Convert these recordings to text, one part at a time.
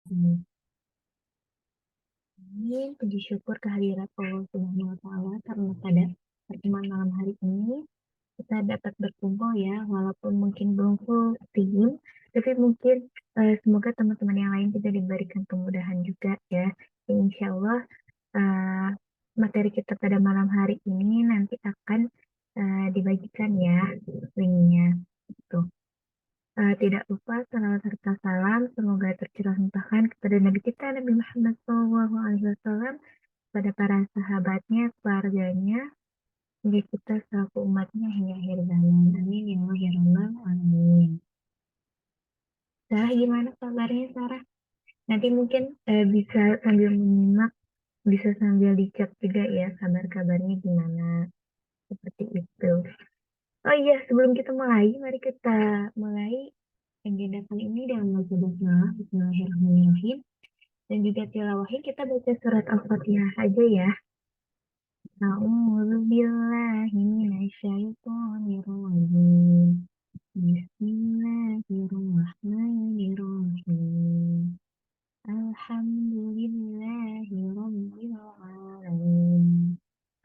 Hmm. Amin. Puji syukur kehadirat Allah Subhanahu wa Ta'ala karena pada pertemuan malam hari ini kita dapat berkumpul ya, walaupun mungkin belum full tim, tapi mungkin semoga teman-teman yang lain juga diberikan kemudahan juga ya. Insya Allah eh, materi kita pada malam hari ini nanti akan dibagikan ya linknya. Tuh. Tidak lupa salawat serta salam semoga tercurahkan kepada Nabi kita Nabi Muhammad SAW, pada para sahabatnya, keluarganya, hingga kita selaku umatnya hingga akhir zaman. Amin ya Allah ya Rabbal alamin. Sarah gimana kabarnya Sarah? Nanti mungkin bisa sambil menyimak, bisa sambil dicat juga ya kabar-kabarnya gimana. Seperti itu. Oh iya, sebelum kita mulai, mari kita mulai agenda kali ini dengan baca basmalah. Bismillahirrahmanirrahim. Dan juga tilawahnya kita baca surat Al-Fatihah aja ya. A'udzu billahi minasyaitonir rajim. Bismillahirrahmanirrahim. Alhamdulillahi rabbil alamin.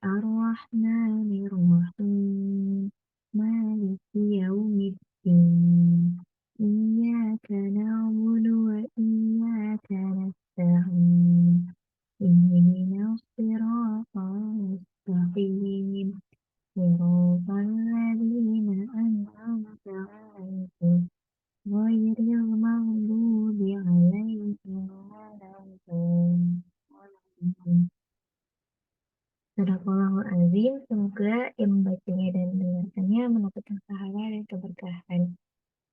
Ar-Rahmanir-Rahim. Maliki yaumiddin. Iyyaka na'budu wa iyyaka nasta'in. Ihdinas siratal mustaqim. Siratal ladzina an'amta 'alaihim ghairil maghdubi 'alaihim waladdallin. Sadaqallahul azim. Semoga yang membacanya dan mendengarkannya mendapatkan pahala dan keberkahan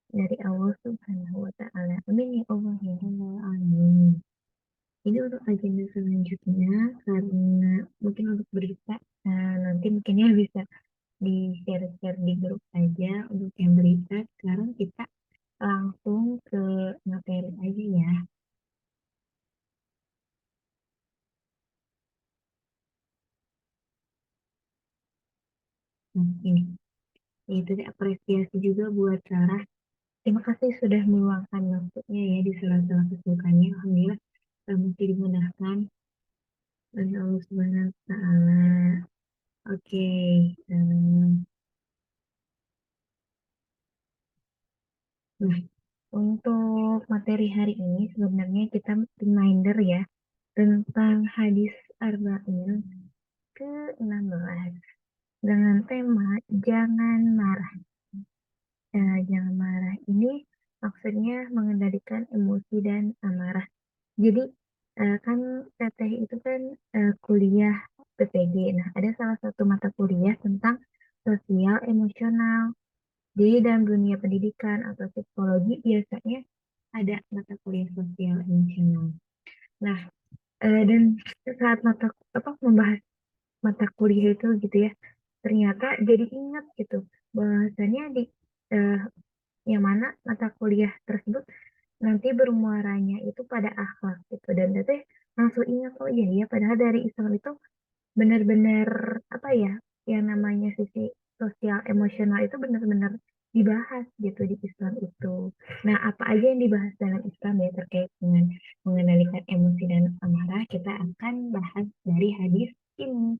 dari Allah Subhanahu wa Ta'ala. Amin ya Allah ya Rabbal alamin. Ini untuk agenda selanjutnya, karena mungkin untuk berita nanti mungkinnya bisa di-share-share di grup aja untuk yang berita. Sekarang kita langsung ke materi aja ya. Nah, ini itu deh, apresiasi juga buat Sarah. Terima kasih sudah meluangkan waktunya ya di sela-sela kesibukannya. Alhamdulillah masih dimudahkan oleh Allah Subhanahu wa Ta'ala. Oke, nah untuk materi hari ini sebenarnya kita reminder ya tentang hadis Arba'in ke-16 dengan tema jangan marah. Jangan marah ini maksudnya mengendalikan emosi dan amarah. Jadi kan teteh itu kan kuliah PPG. Nah, ada salah satu mata kuliah tentang sosial emosional. Jadi dalam dunia pendidikan atau psikologi biasanya ada mata kuliah sosial emosional. Nah, dan saat membahas mata kuliah itu gitu ya, ternyata jadi ingat gitu bahwasannya di eh, yang mana mata kuliah tersebut nanti bermuaranya itu pada akhlak gitu, dan teteh langsung ingat oh iya ya padahal dari Islam itu benar-benar apa ya yang namanya sisi sosial emosional itu benar-benar dibahas gitu di Islam itu. Nah, apa aja yang dibahas dalam Islam ya terkait dengan mengendalikan emosi dan amarah, kita akan bahas dari hadis ini.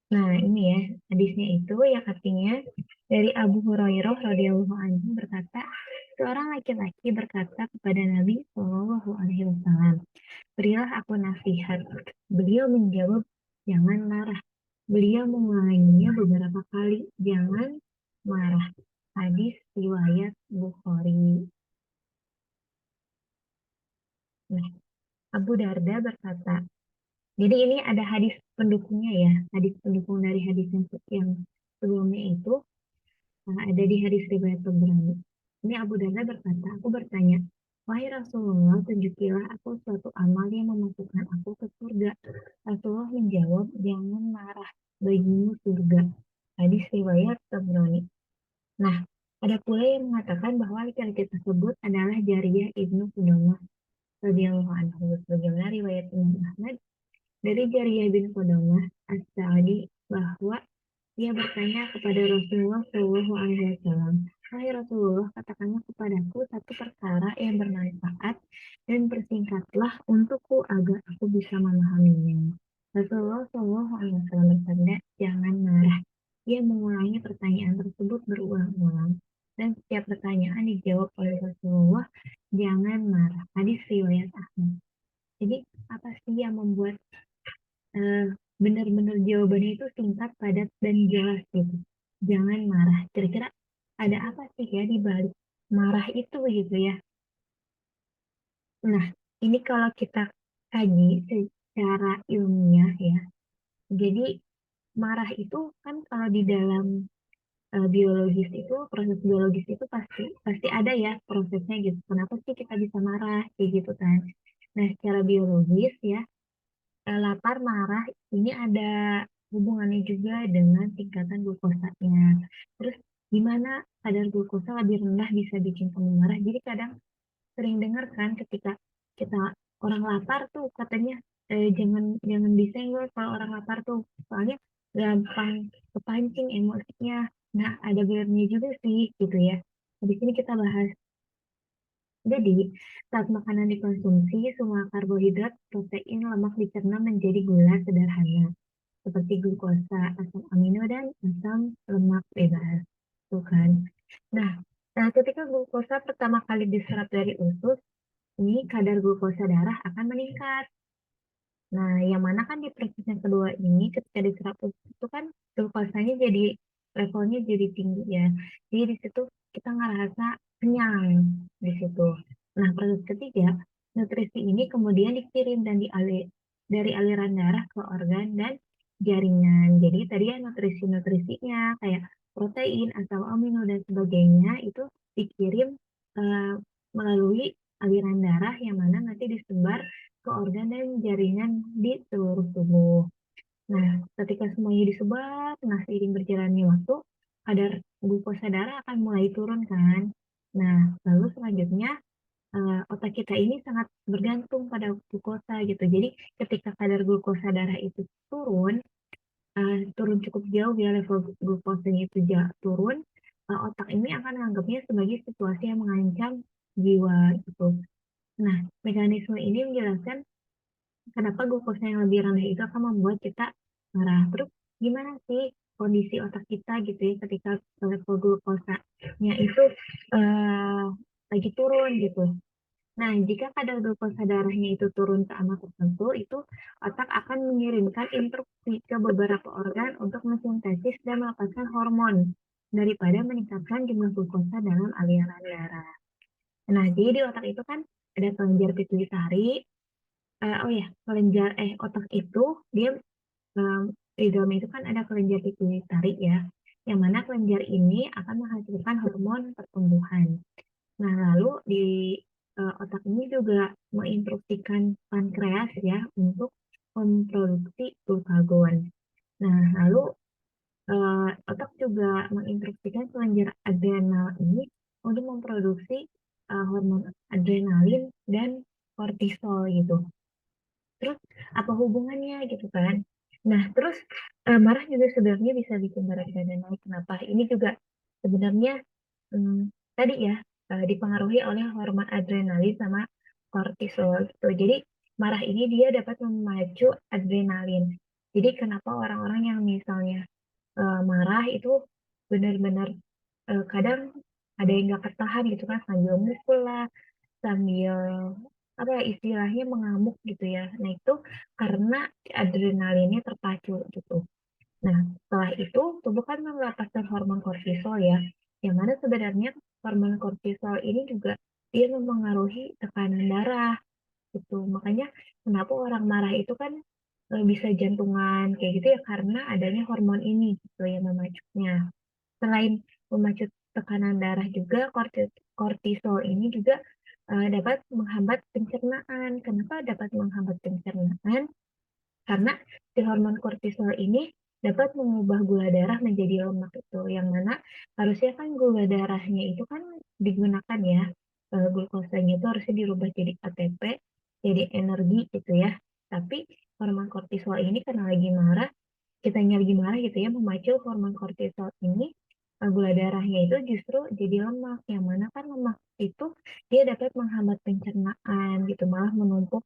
Nah, ini ya, hadisnya itu yang artinya dari Abu Hurairah radhiyallahu anhu berkata, seorang laki-laki berkata kepada Nabi Shallallahu alaihi wasallam, "Berilah aku nasihat." Beliau menjawab, "Jangan marah." Beliau mengulanginya beberapa kali, "Jangan marah." Hadis riwayat Bukhari. Nah, Abu Darda berkata, jadi ini ada hadis pendukungnya ya, hadis pendukung dari hadis yang sebelumnya itu. Nah, ada di hadis riwayat Tabrani. Ini Abu Darda berkata, aku bertanya, wahai Rasulullah, tunjukilah aku suatu amal yang memasukkan aku ke surga. Rasulullah menjawab, jangan marah, bagimu surga. Hadis riwayat Tabrani. Nah, ada pula yang mengatakan bahwa laki-laki tersebut adalah Jariyah ibnu Qudamah radhiyallahu anhu. Sebagaimana riwayat Imam Ahmad dari Jariyah bin Qudamah as-Sa'di bahwa dia bertanya kepada Rasulullah Shallallahu Alaihi Wasallam, "Wahai Rasulullah, katakanlah kepadaku satu perkara yang bermanfaat dan persingkatlah untukku agar aku bisa memahaminya. Rasulullah Shallallahu Alaihi Wasallam bersabda, jangan marah. Dia mengulangi pertanyaan tersebut berulang-ulang dan setiap pertanyaan dijawab oleh Rasulullah, jangan marah. Hadis riwayat Ahmad. Jadi apa sih yang membuat eh, benar-benar jawabannya itu singkat, padat, dan jelas gitu. Jangan marah. Kira-kira ada apa sih ya di balik marah itu gitu ya? Nah, ini kalau kita kaji secara ilmiah ya, jadi marah itu kan kalau di dalam biologis itu, proses biologis itu pasti pasti ada ya prosesnya gitu. Kenapa sih kita bisa marah kayak gitu kan? Nah, secara biologis ya, lapar, marah, ini ada hubungannya juga dengan tingkatan glukosanya. Terus gimana kadar glukosa lebih rendah bisa bikin kamu marah? Jadi kadang sering dengar kan ketika kita orang lapar tuh katanya jangan jangan disenggol kalau orang lapar tuh soalnya gampang kepancing emosinya. Nah, ada benernya juga sih gitu ya. Di sini kita bahas. Jadi, saat makanan dikonsumsi, semua karbohidrat, protein, lemak dicerna menjadi gula sederhana, seperti glukosa, asam amino, dan asam lemak bebas. Tuh kan. Nah, ketika glukosa pertama kali diserap dari usus, ini kadar glukosa darah akan meningkat. Nah, yang mana kan di proses yang kedua ini ketika diserap itu kan glukosanya jadi levelnya jadi tinggi ya. Jadi di situ kita ngerasa kenyang di situ. Nah, proses ketiga, nutrisi ini kemudian dikirim dan dari aliran darah ke organ dan jaringan. Jadi tadi ya nutrisi-nutrisinya kayak protein, asam amino dan sebagainya itu dikirim eh, melalui aliran darah yang mana nanti disebar ke organ dan jaringan di seluruh tubuh. Nah, ketika semuanya disebar, nah seiring berjalannya waktu, kadar glukosa darah akan mulai turun kan. Nah, lalu selanjutnya otak kita ini sangat bergantung pada glukosa gitu. Jadi ketika kadar glukosa darah itu turun, turun cukup jauh ya level glukosanya itu turun, otak ini akan menganggapnya sebagai situasi yang mengancam jiwa gitu. Nah, mekanisme ini menjelaskan kenapa glukosa yang lebih rendah itu akan membuat kita marah. Terus gimana sih kondisi otak kita gitu ya ketika level glukosanya itu eh, lagi turun gitu. Nah, jika kadar glukosa darahnya itu turun ke amat tertentu, itu otak akan mengirimkan instruksi ke beberapa organ untuk mensintesis dan melepaskan hormon daripada meningkatkan jumlah glukosa dalam aliran darah. Nah, jadi di otak itu kan ada kelenjar pituitari, oh ya, otak itu dia em, di dalam itu kan ada kelenjar pituitari ya, yang mana kelenjar ini akan menghasilkan hormon pertumbuhan. Nah, lalu di otak ini juga menginstruksikan pankreas ya untuk memproduksi glukagon. Nah, lalu otak juga menginstruksikan kelenjar adrenal ini untuk memproduksi hormon adrenalin dan kortisol gitu. Terus apa hubungannya gitu kan? Nah, terus marah juga sebenarnya bisa bikin berat badan naik. Kenapa? Ini juga sebenarnya tadi ya dipengaruhi oleh hormon adrenalin sama kortisol gitu. Jadi marah ini dia dapat memacu adrenalin. Jadi kenapa orang-orang yang misalnya marah itu benar-benar kadang ada yang nggak ketahan gitu kan sambil mukul lah, sambil apa ya istilahnya mengamuk gitu ya. Nah itu karena adrenalinnya terpacu gitu. Nah setelah itu tubuh kan melepaskan hormon kortisol ya, yang mana sebenarnya hormon kortisol ini juga dia mempengaruhi tekanan darah gitu. Makanya kenapa orang marah itu kan bisa jantungan kayak gitu ya karena adanya hormon ini gitu yang memacunya. Selain memacu tekanan darah juga, kortisol ini juga dapat menghambat pencernaan. Kenapa dapat menghambat pencernaan? Karena si hormon kortisol ini dapat mengubah gula darah menjadi lemak itu, yang mana harusnya kan gula darahnya itu kan digunakan ya, glukosanya itu harusnya dirubah jadi ATP, jadi energi gitu ya. Tapi hormon kortisol ini karena lagi marah, kitanya lagi marah gitu ya, memacu hormon kortisol ini gula darahnya itu justru jadi lemak, yang mana kan lemak itu dia dapat menghambat pencernaan gitu, malah menumpuk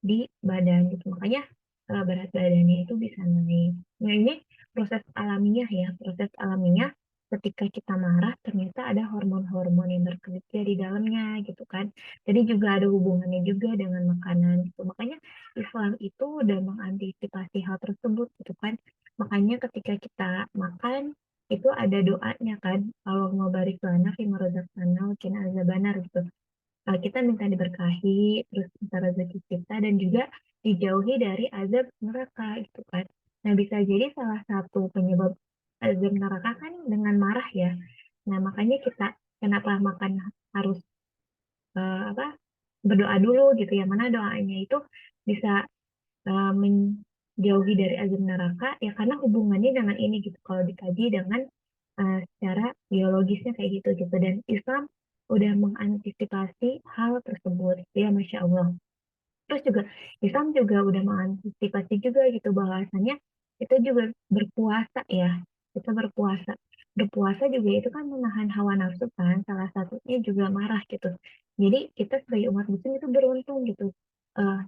di badan gitu. Makanya berat badannya itu bisa naik. Nah, ini proses alamiah ya, proses alamiah ketika kita marah ternyata ada hormon-hormon yang bekerja di dalamnya gitu kan. Jadi juga ada hubungannya juga dengan makanan gitu. Makanya Islam itu udah mengantisipasi hal tersebut gitu kan. Makanya ketika kita makan itu ada doanya kan. Kalau mau barik lana fi marzaqnana wa qina azabannar gitu. Kita minta diberkahi, terus minta rezeki kita, dan juga dijauhi dari azab neraka gitu kan. Nah, bisa jadi salah satu penyebab azab neraka kan dengan marah ya. Nah, makanya kita kenapa makan harus apa berdoa dulu gitu ya. Mana doanya itu bisa menjauhi dari azab neraka ya karena hubungannya dengan ini gitu. Kalau dikaji dengan secara biologisnya kayak gitu gitu, dan Islam udah mengantisipasi hal tersebut ya, Masya Allah. Terus juga Islam juga udah mengantisipasi juga gitu bahwasannya kita juga berpuasa ya, kita berpuasa. Berpuasa juga itu kan menahan hawa nafsu kan, salah satunya juga marah gitu. Jadi kita sebagai umat muslim itu beruntung gitu. Eh,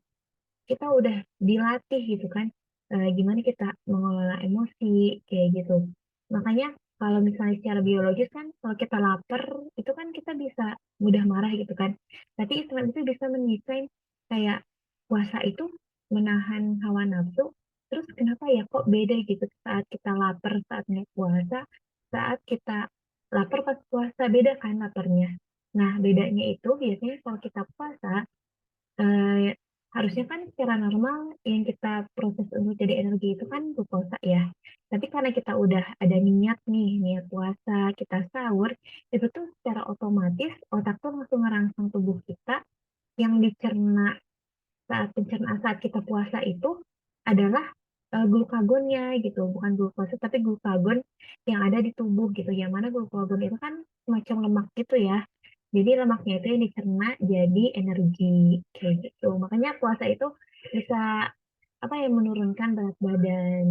kita udah dilatih gitu kan, gimana kita mengelola emosi kayak gitu. Makanya kalau misalnya secara biologis kan kalau kita lapar itu kan kita bisa mudah marah gitu kan. Tapi Islam itu bisa mendesain kayak puasa itu menahan hawa nafsu. Terus kenapa ya kok beda gitu saat kita lapar saat nggak puasa, saat kita lapar pas puasa beda kan laparnya. Nah, bedanya itu biasanya kalau kita puasa eh, harusnya kan secara normal yang kita proses untuk jadi energi itu kan glukosa ya. Tapi karena kita udah ada niat nih, niat puasa, kita sahur, itu tuh secara otomatis otak tuh langsung merangsang tubuh kita yang dicerna saat pencernaan saat kita puasa itu adalah glukagonnya gitu, bukan glukosa tapi glukagon yang ada di tubuh gitu. Yang mana glukagon itu kan semacam lemak gitu ya. Jadi lemaknya itu yang dicerna jadi energi kayak gitu. Makanya puasa itu bisa apa ya menurunkan berat badan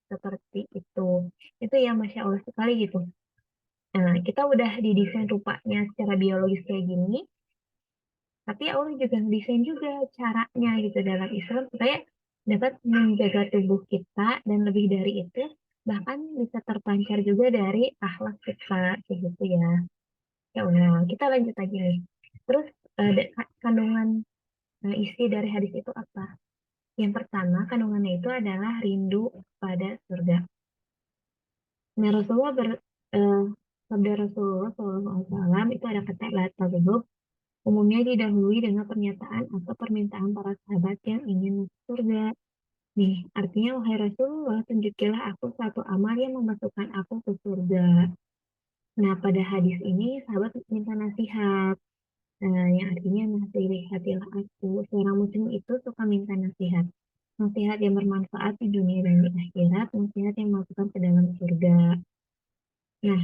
seperti itu. Itu yang Masya Allah sekali gitu. Nah, kita udah didesain rupanya secara biologis kayak gini, tapi Allah juga desain juga caranya gitu dalam Islam supaya dapat menjaga tubuh kita, dan lebih dari itu bahkan bisa terpancar juga dari akhlak kita kayak gitu ya. Ya udah, kita lanjut lagi nih. Terus kandungan isi dari hadis itu apa? Yang pertama, kandungannya itu adalah rindu pada surga. Nah, Rasulullah sabda Rasulullah SAW itu ada kata la taghdab, umumnya didahului dengan pernyataan atau permintaan para sahabat yang ingin masuk surga. Nih, artinya wahai Rasulullah, tunjukilah aku satu amal yang memasukkan aku ke surga. Nah, pada hadis ini sahabat minta nasihat. Yang artinya nasihatilah aku. Seorang muslim itu suka minta nasihat. Nasihat yang bermanfaat di dunia dan di akhirat, nasihat yang masukkan ke dalam surga. Nah,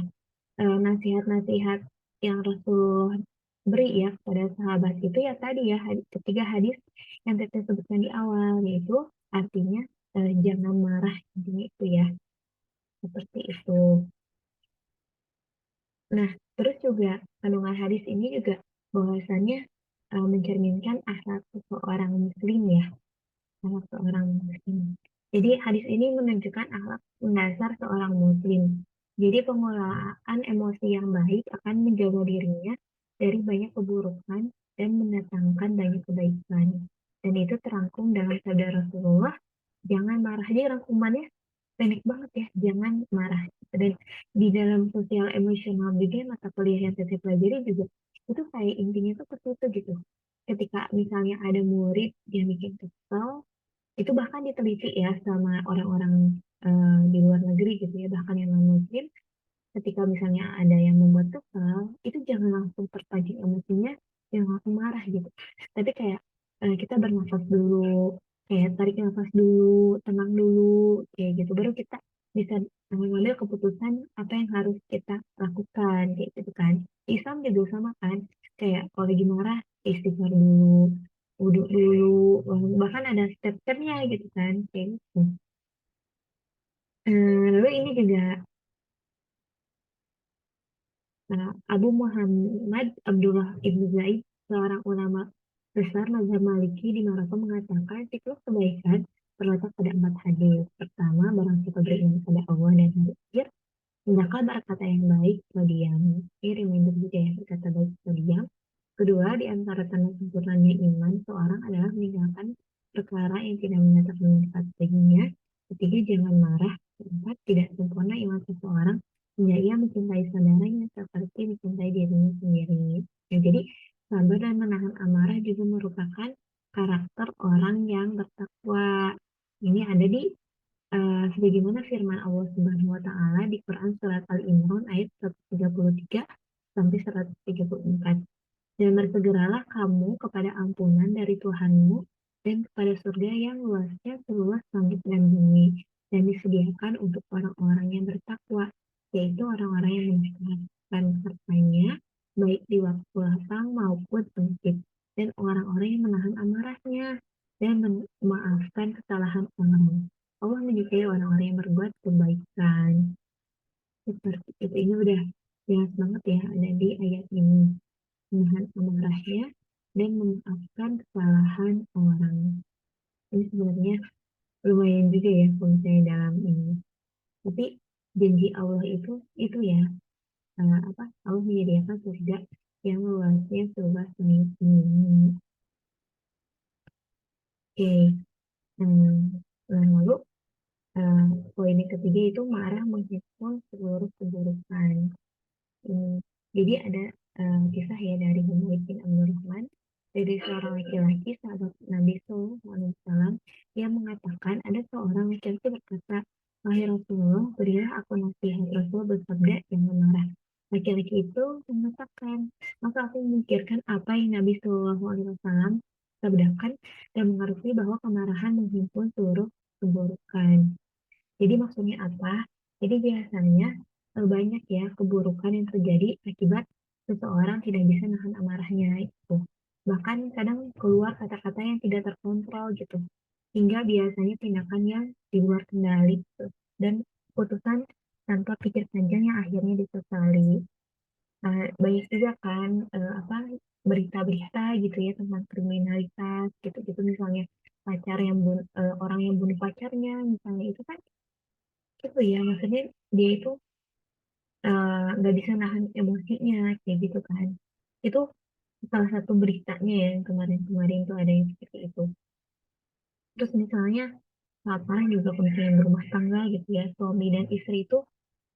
nasihat-nasihat yang Rasulullah beri ya kepada sahabat itu ya tadi ya ketiga hadis yang kita sebutkan di awal, yaitu artinya jangan marah, intinya itu ya, seperti itu. Nah, terus juga kandungan hadis ini juga bahwasannya mencerminkan akhlak seorang muslim ya, akhlak seorang muslim. Jadi hadis ini menunjukkan akhlak mendasar seorang muslim. Jadi pengelolaan emosi yang baik akan menjaga dirinya dari banyak keburukan dan mendatangkan banyak kebaikan. Dan itu terangkum dalam sabda Rasulullah, jangan marah. Jadi rangkumannya pendek banget ya, jangan marah. Dan di dalam sosial emosional juga mata kuliah yang saya pelajari juga itu kayak intinya tuh ke situ gitu. Ketika misalnya ada murid yang bikin kesel, itu bahkan diteliti ya sama orang-orang di luar negeri gitu ya, bahkan yang non muslim, ketika misalnya ada yang membuat kesal, itu jangan langsung terpancing emosinya, jangan langsung marah gitu. Tapi kayak kita bernafas dulu, kayak tarik nafas dulu, tenang dulu, kayak gitu. Baru kita bisa mengambil keputusan apa yang harus kita lakukan, kayak gitu kan. Islam juga sama kan, kayak kalau lagi marah, istighfar dulu, wudhu dulu, bahkan ada step-stepnya gitu kan, kayak gitu. Lalu ini juga Abu Muhammad Abdullah Ibnu Zaid, seorang ulama besar mazhab Maliki di Maroko mengatakan siklus kebaikan terletak pada 4 hadis. Pertama, barang siapa beriman pada Allah dan hari akhir, hendaklah berkata yang baik atau diam. Ini reminder juga ya, berkata baik atau diam. Kedua, di antara tanda sempurnanya iman seorang adalah meninggalkan perkara yang tidak menyatakan manfaat baginya. Ketiga, jangan marah. Keempat, tidak sempurna iman seseorang hingga ia mencintai saudaranya seperti mencintai dirinya sendiri. Nah, jadi, sabar dan menahan amarah juga merupakan karakter orang yang bertakwa. Ini ada di sebagaimana firman Allah Subhanahu wa taala di Quran surat Al-Imran ayat 133 sampai 134. Dan bersegeralah kamu kepada ampunan dari Tuhanmu dan kepada surga yang luasnya seluas langit dan bumi dan disediakan untuk orang-orang yang bertakwa, yaitu orang-orang yang menegakkan hartanya baik di waktu lapang maupun sempit, dan orang-orang yang menahan amarahnya dan memaafkan kesalahan orang. Allah menyukai orang-orang yang berbuat kebaikan. Seperti itu, ini udah jelas banget ya ada di ayat ini. Menahan amarahnya dan memaafkan kesalahan orang. Ini sebenarnya lumayan juga ya kalau misalnya dalam ini. Tapi janji Allah itu ya, Allah menyediakan surga yang luasnya seluas langit bumi. Oke, lalu uh, poin yang ketiga itu marah menghimpun seluruh keburukan. Hmm, jadi ada kisah ya dari Humaid bin Abdurrahman, dari seorang laki-laki sahabat Nabi Sallallahu Alaihi Wasallam yang mengatakan ada seorang laki-laki berkata, "Wahai Rasulullah, berilah aku nasihat." Rasul bersabda, "Jangan marah." Laki-laki itu mengatakan, maka aku memikirkan apa yang Nabi Sallallahu Alaihi Wasallam sabdakan dan mengerti bahwa kemarahan menghimpun seluruh keburukan. Jadi maksudnya apa? Jadi biasanya banyak ya keburukan yang terjadi akibat seseorang tidak bisa nahan amarahnya itu. Bahkan kadang keluar kata-kata yang tidak terkontrol gitu. Hingga biasanya tindakan yang di luar kendali gitu. Dan putusan tanpa pikir panjang yang akhirnya disesali. Banyak juga kan berita-berita gitu ya tentang kriminalitas gitu-gitu, misalnya orang yang bunuh pacarnya misalnya, itu kan itu ya maksudnya dia itu nggak bisa nahan emosinya kayak gitu kan. Itu salah satu beritanya ya yang kemarin-kemarin tuh ada yang seperti itu. Terus misalnya saat marah juga kalau misalnya berumah tangga gitu ya, suami dan istri itu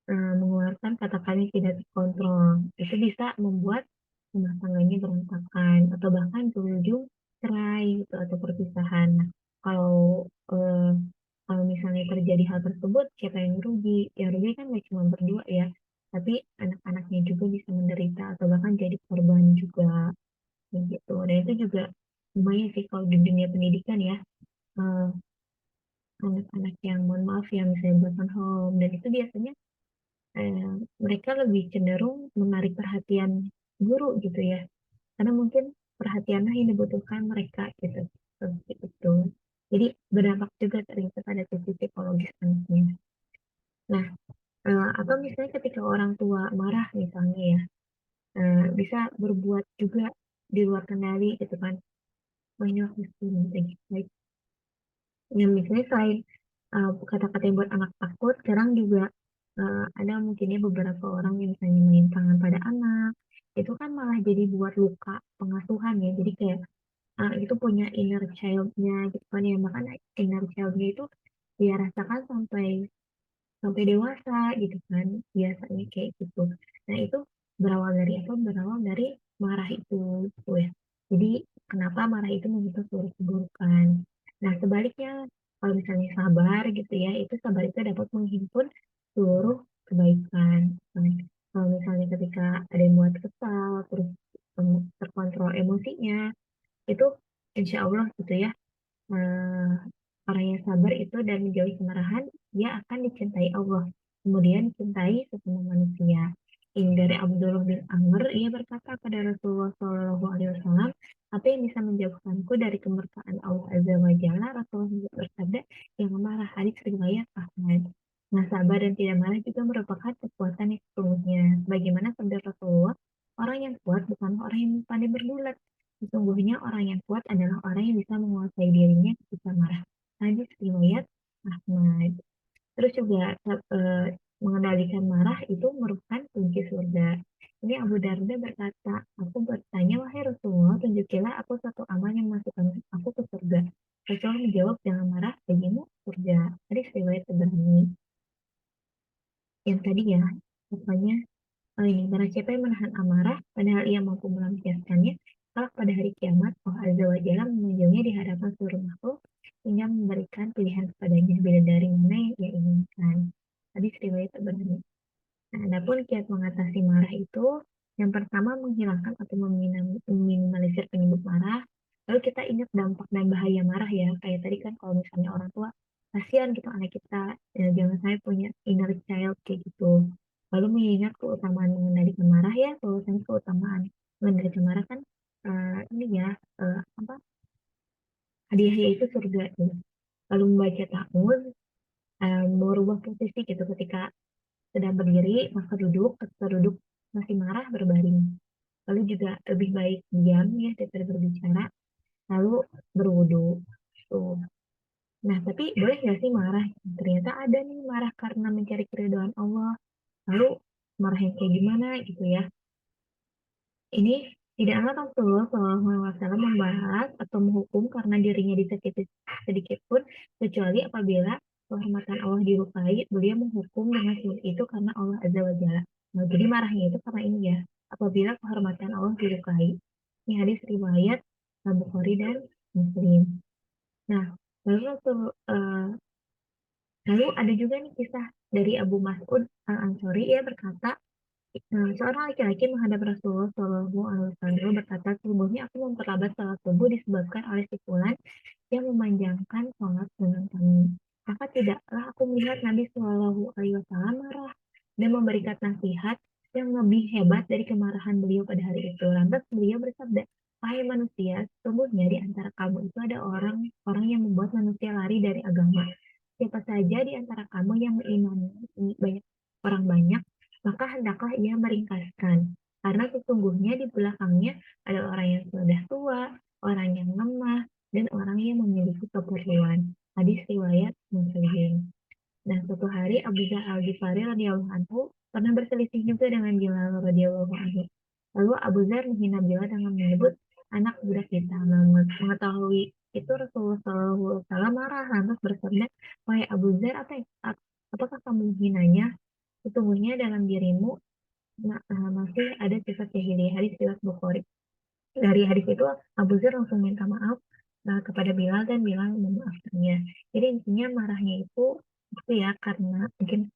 mengeluarkan kata-kata yang tidak terkontrol, itu bisa membuat rumah tangganya berantakan atau bahkan berujung cerai gitu atau perpisahan. Nah, kalau eh, kalau misalnya terjadi hal tersebut, siapa yang rugi? Yang rugi kan gak cuma berdua ya, tapi anak-anaknya juga bisa menderita atau bahkan jadi korban juga kayak gitu. Dan itu juga lumayan sih kalau di dunia pendidikan ya, eh, anak-anak yang mohon maaf ya misalnya broken home, dan itu biasanya eh, mereka lebih cenderung menarik perhatian guru gitu ya, karena mungkin perhatianlah yang dibutuhkan mereka gitu, seperti itu. Jadi berdampak juga ternyata pada sisi psikologis anaknya. Nah, atau misalnya ketika orang tua marah misalnya ya, bisa berbuat juga di luar kendali gitu kan, banyak baik. Yang misalnya selain kata-kata yang buat anak takut, sekarang juga ada mungkinnya beberapa orang yang misalnya main tangan pada anak, itu kan malah jadi buat luka pengasuhan ya. Jadi kayak anak itu punya inner child-nya gitu kan ya, bahkan inner child-nya itu dia rasakan sampai sampai dewasa gitu kan, biasanya kayak gitu. Nah itu berawal dari apa? Berawal dari marah itu gitu ya. Jadi kenapa marah itu memicu suatu keburukan. Nah sebaliknya, kalau misalnya sabar gitu ya, itu sabar itu dapat menghimpun seluruh kebaikan. Nah, kalau misalnya ketika ada yang buat kesal terus terkontrol emosinya, itu insya Allah gitu ya, eh, orang yang sabar itu dan menjauhi kemarahan, dia akan dicintai Allah. Kemudian cintai sesama manusia. Ini dari Abdullah bin Amr, ia berkata pada Rasulullah Shallallahu Alaihi Wasallam, apa yang bisa menjauhkanku dari kemurkaan Allah Azza wa Jalla? Rasulullah bersabda, yang marah, hadis riwayat Ahmad. Nah, sabar dan tidak marah juga merupakan kekuatan yang sesungguhnya. Bagaimana sabda Rasulullah, orang yang kuat bukanlah orang yang pandai bergulat. Sesungguhnya orang yang kuat adalah orang yang bisa menguasai dirinya ketika marah. Hadis riwayat Ahmad. Terus juga mengendalikan marah itu merupakan kunci surga. Ini Abu Darda berkata, aku bertanya, wahai Rasulullah, tunjukilah aku satu amal yang masukkan aku ke surga. Rasulullah menjawab, jangan marah, bagimu surga. Hadis riwayat Tabrani. Yang tadi ya, pokoknya ini, barang siapa yang menahan amarah, padahal ia mampu melampiaskannya, kelak pada hari kiamat, Allah Azza wa Jalla memanggilnya di hadapan seluruh makhluk, hingga memberikan pilihan kepadanya bidadari mana yang ia inginkan. Hadis riwayat Tabrani. Nah, adapun kiat mengatasi marah itu, yang pertama menghilangkan atau meminimalisir penyebab marah. Lalu kita ingat dampak dan bahaya marah ya. Kayak tadi kan kalau misalnya orang tua, kasihan gitu anak kita, ya, jangan saya punya inner child kayak gitu. Lalu mengingat keutamaan mengendalikan marah ya, bahwasanya keutamaan mengendalikan marah kan ini ya, apa, hadiahnya itu surga gitu. Lalu membaca ta'awudz, merubah posisi gitu ketika sedang berdiri, maka duduk, ketika duduk masih marah, berbaring. Lalu juga lebih baik diam ya daripada berbicara, lalu berwudu. Tuh. Nah, tapi boleh nggak sih marah? Ternyata ada nih marah karena mencari keridhaan Allah. Lalu marah yang kayak gimana gitu ya. Ini tidaklah Rasulullah SAW membahas atau menghukum karena dirinya disakiti sedikit pun, kecuali apabila kehormatan Allah dilukai, beliau menghukum dengan sebab itu karena Allah Azza wa Jalla. Nah, jadi marahnya itu karena ini ya, apabila kehormatan Allah dilukai. Ini hadis riwayat Bukhari dan Muslim. Nah, lalu lalu ada juga nih kisah dari Abu Mas'ud Al-Ansori, ia berkata, seorang laki-laki menghadap Rasulullah Shallallahu Alaihi Wasallam berkata, sesungguhnya aku memperlambat salat subuh disebabkan oleh si fulan yang memanjangkan sholat dengan kami. Maka tidaklah aku melihat Nabi Shallallahu Alaihi Wasallam marah dan memberikan nasihat yang lebih hebat dari kemarahan beliau pada hari itu. Lantas beliau bersabda, wahai manusia, sesungguhnya di antara kamu itu ada orang yang membuat manusia lari dari agama. Siapa saja di antara kamu yang mengimani banyak orang banyak, maka hendaklah ia meringkaskan. Karena sesungguhnya di belakangnya ada orang yang sudah tua, orang yang lemah, dan orang yang memiliki keperluan. Hadis riwayat Muslim. Nah, suatu hari Abu Dzar Al-Ghifari radhiyallahu anhu pernah berselisih juga dengan Bilal radhiyallahu anhu. Lalu Abu Dzar menghina Bilal dengan menyebut anak budak kita. Nah, mengetahui itu Rasulullah SAW marah lantas bersabda, wahai Abu Dzar, apakah kamu menghinanya? Sesungguhnya dalam dirimu masih ada sifat jahiliyah. Hadis riwayat Bukhari. Dari hadis itu Abu Dzar langsung minta maaf kepada Bilal dan Bilal memaafkannya. Jadi intinya marahnya itu ya karena mungkin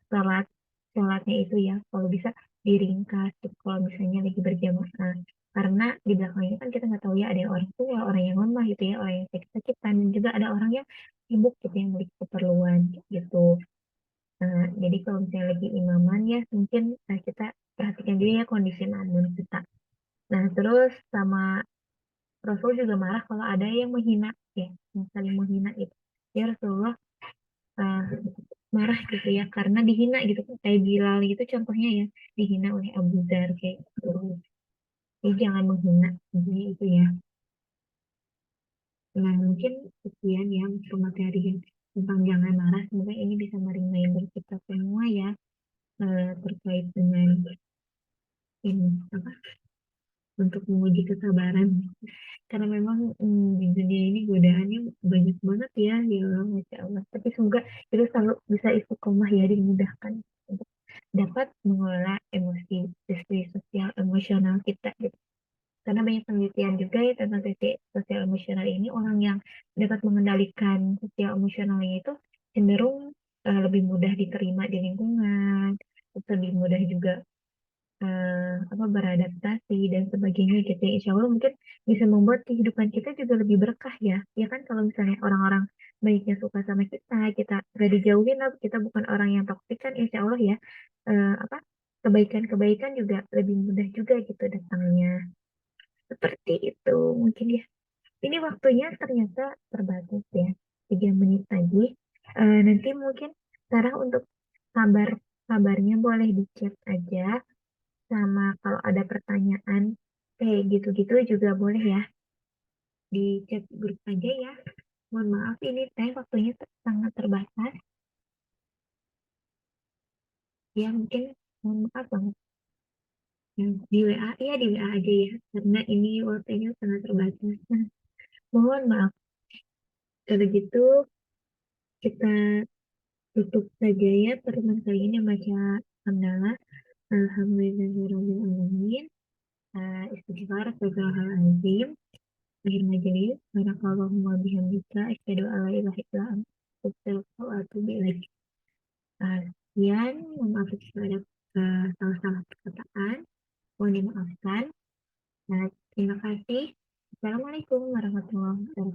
salat sholatnya itu ya kalau bisa diringkas gitu, kalau misalnya lagi berjamaah, karena di belakangnya kan kita nggak tahu ya ada yang orang tua, orang yang lemah gitu ya, orang yang sakit-sakitan, dan juga ada orang yang sibuk gitu yang memiliki keperluan gitu. Jadi kalau misalnya lagi imaman ya mungkin kita perhatikan juga ya kondisi makmum kita. Nah, terus sama Rasul juga marah kalau ada yang menghina ya, yang saling menghina itu. Ya Rasulullah uh, marah gitu ya karena dihina gitu kayak Bilal gitu contohnya ya, dihina oleh Abu Dzar kayak gitu. Jadi jangan menghina. Jadi itu ya. Nah, mungkin sekian ya untuk materi yang tentang jangan marah. Semoga ini bisa meringankan kita semua ya terkait dengan ini apa untuk menguji kesabaran. Karena memang di dunia ini godaannya banyak banget ya, ya Allah, Masya Allah. Tapi semoga kita selalu bisa istiqomah ya, dimudahkan untuk dapat mengelola emosi, istri sosial emosional kita gitu. Karena banyak penelitian juga ya tentang sosial emosional ini, orang yang dapat mengendalikan sosial emosionalnya itu cenderung lebih mudah diterima di lingkungan, terus lebih mudah juga apa beradaptasi dan sebagainya gitu ya. Insya Allah mungkin bisa membuat kehidupan kita juga lebih berkah ya. Ya kan kalau misalnya orang-orang baiknya suka sama kita gak dijauhin lah, kita bukan orang yang toksik kan, insya Allah ya apa kebaikan-kebaikan juga lebih mudah juga gitu datangnya. Seperti itu mungkin ya. Ini waktunya ternyata terbatas ya, 3 menit lagi. Nanti mungkin Sarah untuk kabar kabarnya boleh di chat aja, sama kalau ada pertanyaan kayak gitu-gitu juga boleh ya di chat grup aja ya. Mohon maaf ini teh waktunya sangat terbatas. Ya mungkin mohon maaf banget. Ya, di WA ya di WA aja ya karena ini waktunya sangat terbatas. Mohon maaf. Kalau gitu kita tutup saja ya pertemuan kali ini baca hamdalah. Alhamdulillahirrahmanirrahim. Istighfar, astagfirullahaladzim. Akhir majelis. Barakallahu bihamdika. Asyhadu an la ilaha illa anta. Astaghfiruka wa atubu ilaik. Sekian, mohon maaf ada